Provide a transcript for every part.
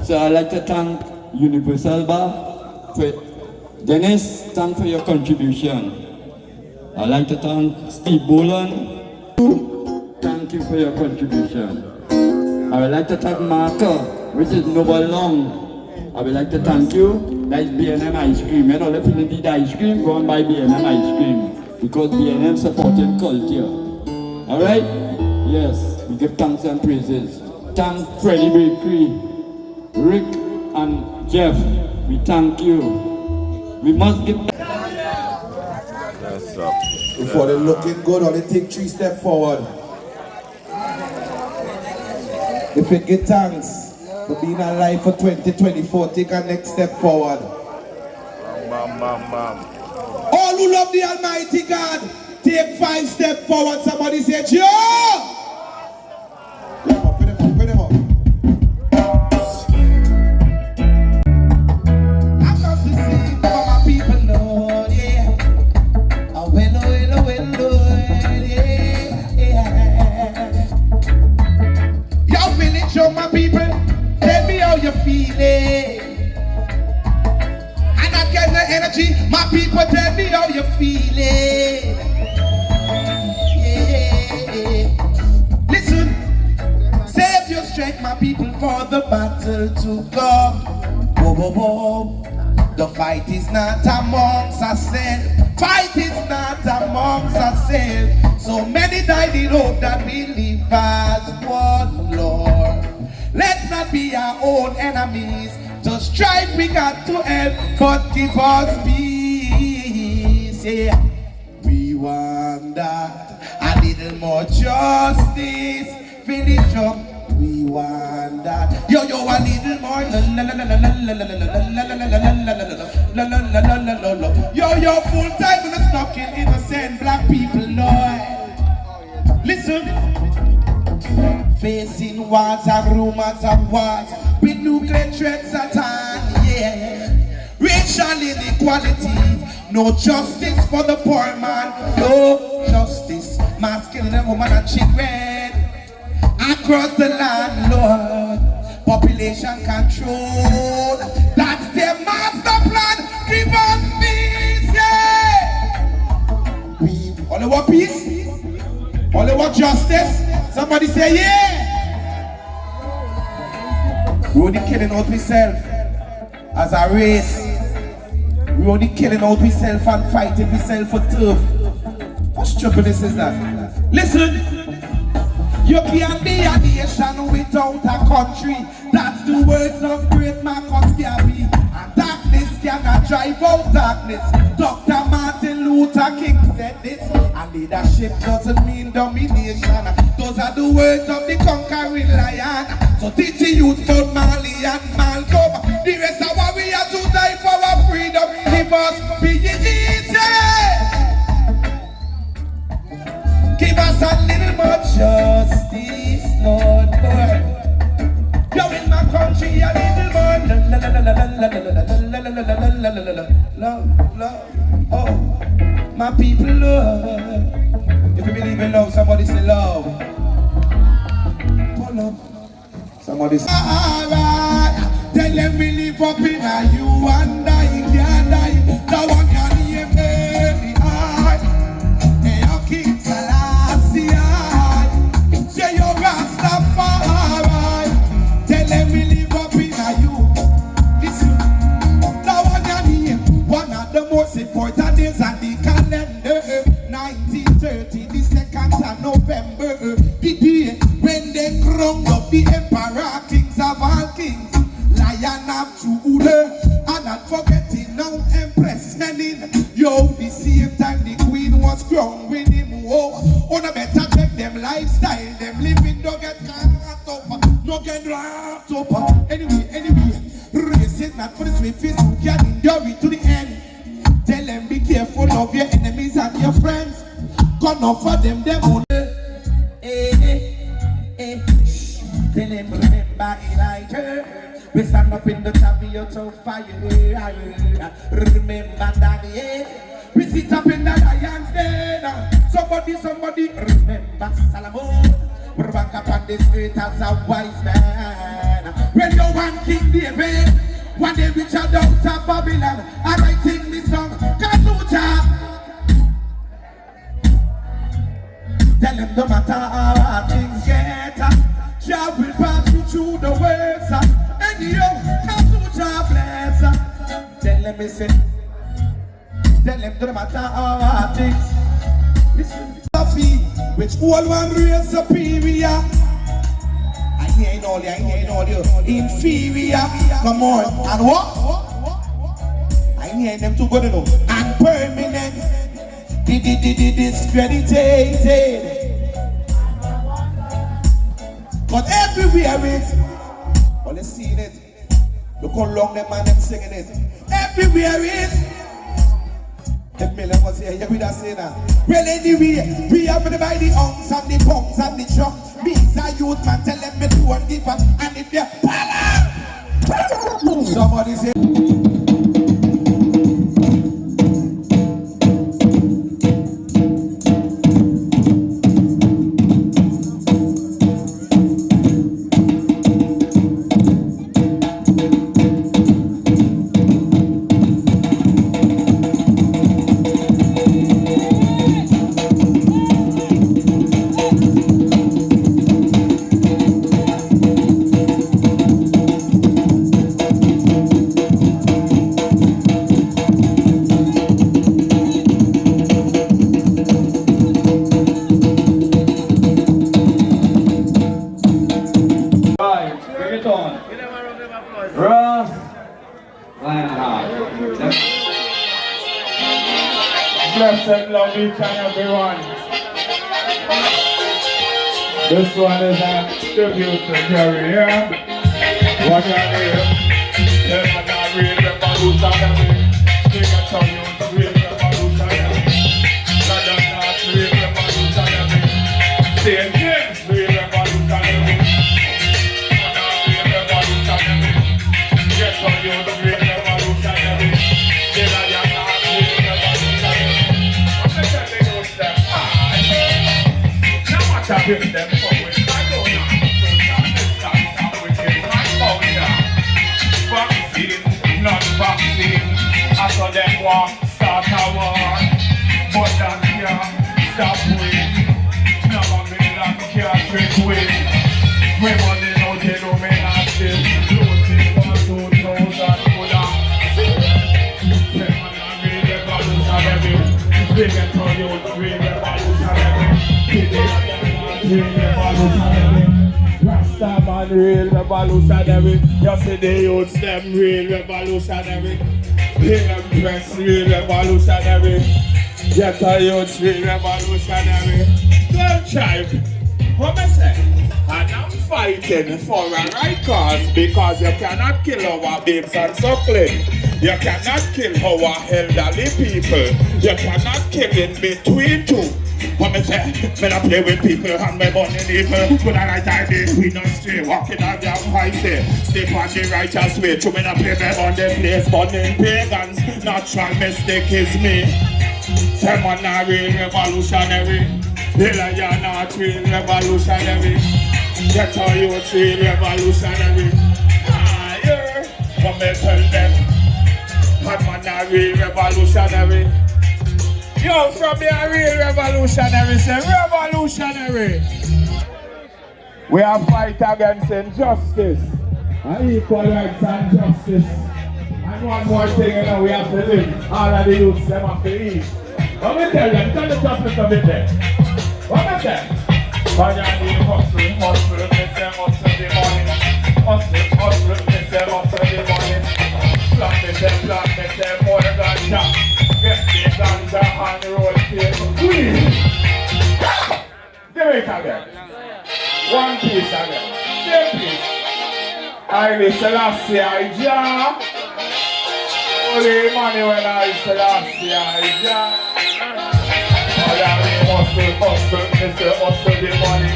So I'd like to thank Universal Bar for Dennis, thank for your contribution. I'd like to thank Steve Boland. Thank you for your contribution. I would like to thank Marker, which is Noble Long. I would like to thank you. That's B&M ice cream. You know, if you need ice cream, go and buy B&M ice cream. Because B&M supporting culture. Alright? Yes, we give thanks and praises. Thank Freddie Bakery, Rick and Jeff. We thank you. We must give That's up. Before they looking good, or they take 3 steps forward. If you give thanks for being alive for 2024, take a next step forward. Bam, bam, bam. All who love the Almighty God, take 5 steps forward. Somebody say, Joe! Put them up, put them up, put them up. I come to sing for my people, Lord, yeah. Oh, well, yeah. Yo, village, show my people, tell me how you feeling. And I get the energy, my people, tell me how you feeling. Yeah. Listen, save your strength, my people, for the battle to come. Whoa, whoa, whoa. The fight is not amongst ourselves. Fight is not amongst ourselves. So many died in hope that we live as one, Lord. Let's not be our own enemies. Just strive, we got to help, but give us peace. Yeah. We want that. A little more justice. Finish up. We want that. Yo, a little more. Yo, full time with the stalking innocent black people, Lord. Listen. Facing wars and rumors of wars with nuclear threats at hand, yeah. Racial inequality, no justice for the poor man, no justice. Mass killing of women and children across the land, Lord. Population control, that's their master plan. Give us peace, yeah. We only want peace, only want justice. Somebody say, yeah! We only killing out myself as a race. We only killing out myself and fighting myself for turf. What stupidness is that? Listen! You can't be a nation without a country. That's the words of great Marcus Garvey. And darkness cannot drive out darkness. Dr. Martin Luther King said this. And leadership doesn't mean domination. Those are the words of the conquering lion. So teach the youth about Marley and Malcolm. The rest of our we are to die for our freedom. Give us peace. Give us a little more justice, Lord. Yo, in my country, a little more love. Oh, my people love. If you believe in love, somebody say love. Pull up. Somebody say alright. Tell them we live up in a you and I can't die. The one can hear me high. Hey, your King Selassie. Say your Rastafari. Tell them we live up in a you. Listen, the one can hear. One of the most important days on the calendar. 1930, the 2nd of November. The day when they crowned up the emperor, kings of all kings. Lion of Judah, and not forgetting now Empress Helen. Yo, the same time the queen was crowned with him. Whoa, on a better check them lifestyle. Them living don't get caught up, no get wrapped up. Anyway, race is not for the swiftest who can endure it to the end. Tell them be careful of your enemies and your friends. Gonna offer them own. Tell them remember Elijah. We stand up in the chariot of fire. Remember Daniel. We sit up in the lion's den. Somebody, remember Solomon. Put back up on the street as a wise man. When you want King David, when they reach out of Babylon, I writing this song, Kazucha. Tell him no matter how hard things get, Jah will pass you through the waves. And you Kazucha bless. Tell him listen. Tell him no matter how hard things. Listen. Which all one real superior. I ain't all you, inferior. Come on, and what? I ain't them too good enough. And permanent, discredited. But everywhere it's, well, let's see it. Look how long them man them singing it. Everywhere it's. If me was here, you would have said that. Well, anyway, we have to buy the hunks and the punks and the trucks. Me as a youth man, tell them me do and give up. And if you power, somebody say. Blessed love each and everyone. This one is a tribute to Jerry, yeah? What your name? Tell me that real revolutionary. King of Town, real revolutionary. London North, real revolutionary. St. James, real revolutionary. Real revolutionary. Get on you, real revolutionary. Give them forward. I don't know. So I'm wicked. My culture. Vaccine, not vaccine. I saw them walk, start a war. But that can't stop with. Never been that can't trick with. We money no they do me not still. Losing for 2,000 $. Them man a real revolutionary. They get to you real revolutionary. Rasta man real revolutionary. You see the youths them real revolutionary. The Empress real revolutionary. Get the youths real revolutionary. Don't try. What I say? And I'm fighting for a right cause because you cannot kill our babes and suckling. You cannot kill our elderly people. You cannot kill in between two. What me say? Me not play with people and me born in evil. Good and right idea, we not stray. Walking on down high day. Step on the righteous way. To me not play me on the place. Burning pagans. Natural mistake is me. Say man a real revolutionary. The lion not real revolutionary. Get all you real revolutionary. Higher. What me tell them? Man a real revolutionary. Yo, from the real revolutionary, say revolutionary. We have fight against injustice and equal rights and justice. And one more thing, you know, we have to live. All of the youths, them have to eat. What me tell them? Tell the topic of it there. What me say? But you need hustle, me say hustle the money. Hustle, me say hustle the money. Plant, me say more ganja. Get the ganja on the road here. Give it again. One piece again. Same piece. I Selassie, I Jah. Holy Emmanuel, I Selassie, I Jah. Hustle, me say hustle the money.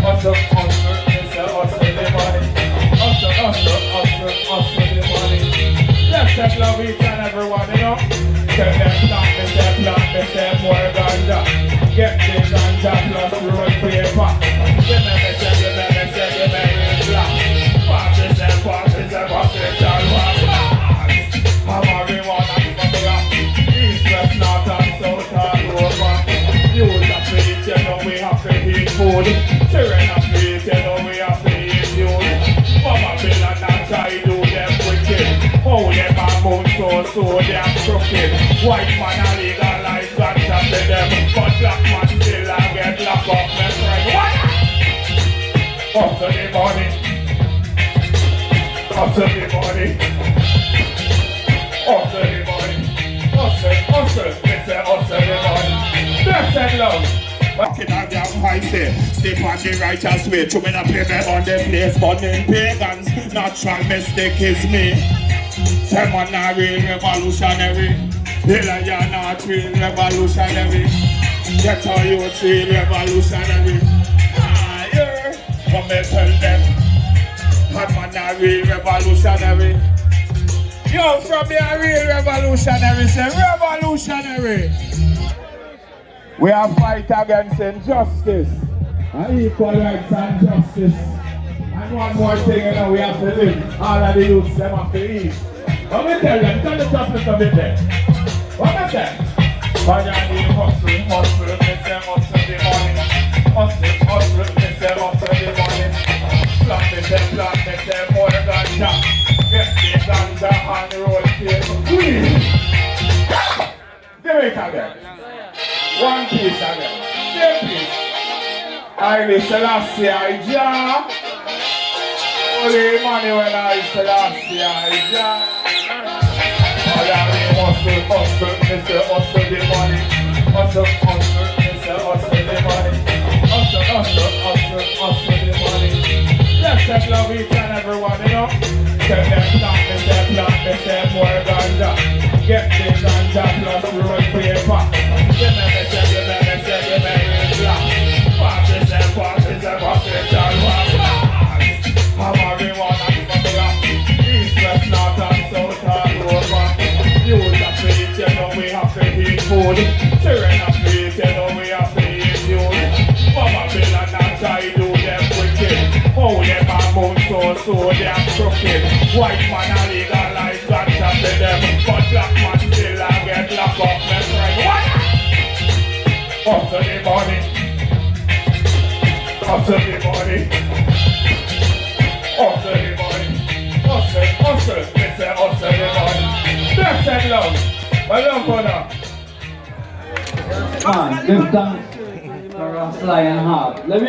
Hustle, me say hustle the money. Hustle the money. Let's love each and everyone, you know. Tell them plant, me say more ganja. Get the ganja plus road paper. so damn crooked. White man a legalize gunshot to them, but black man still a get locked up, my friend. What? Hustle the money. Hustle the money. Hustle the money. Hustle. They say hustle the money. That's that love. Walking on down high there, step on the righteous way. To me not play me on the place, burning pagans. Natural mistake is me. Say man not real revolutionary. The lion not real revolutionary. Get all you real revolutionary. Higher, come and tell them. And man not real revolutionary. Yo, from me a real revolutionary, say revolutionary. We are fight against injustice and equal rights and justice. And one more thing, you know, we have to live. All of the youths, them have to eat. What me tell them? Tell the topic of it there. What me say? But I need hustle, me say hustle the money. Hustle, me say hustle the money. Plant, me say more ganja. Get the ganja and roll tape. Give it again. One piece again. Same piece. I Selassie, I Jah. Holy money when I Selassie, I Jah. All I mean hustle, me say hustle the money. Hustle, me say hustle the money. Hustle the money. Let's just love each and everyone, you know. Tell them plant, me say more ganja. Get the ganja plus road paper. Give me Parties and hospital workers. I'm marijuana from the rock. East, west, north and south all over. You have to eat, you know we have to eat food. Children have to eat, you know we have to eat food. Mama Bill and I try to do them wicked. Oh, them are move so damn crooked. White man a legalize gunshot to them, but black man still a get locked up, my friend. What? Hustle the money. Hustle the money. Hustle the money. Hustle. Me say hustle the money. That's that love. My love for now. Man, give thanks for a flying heart. Let me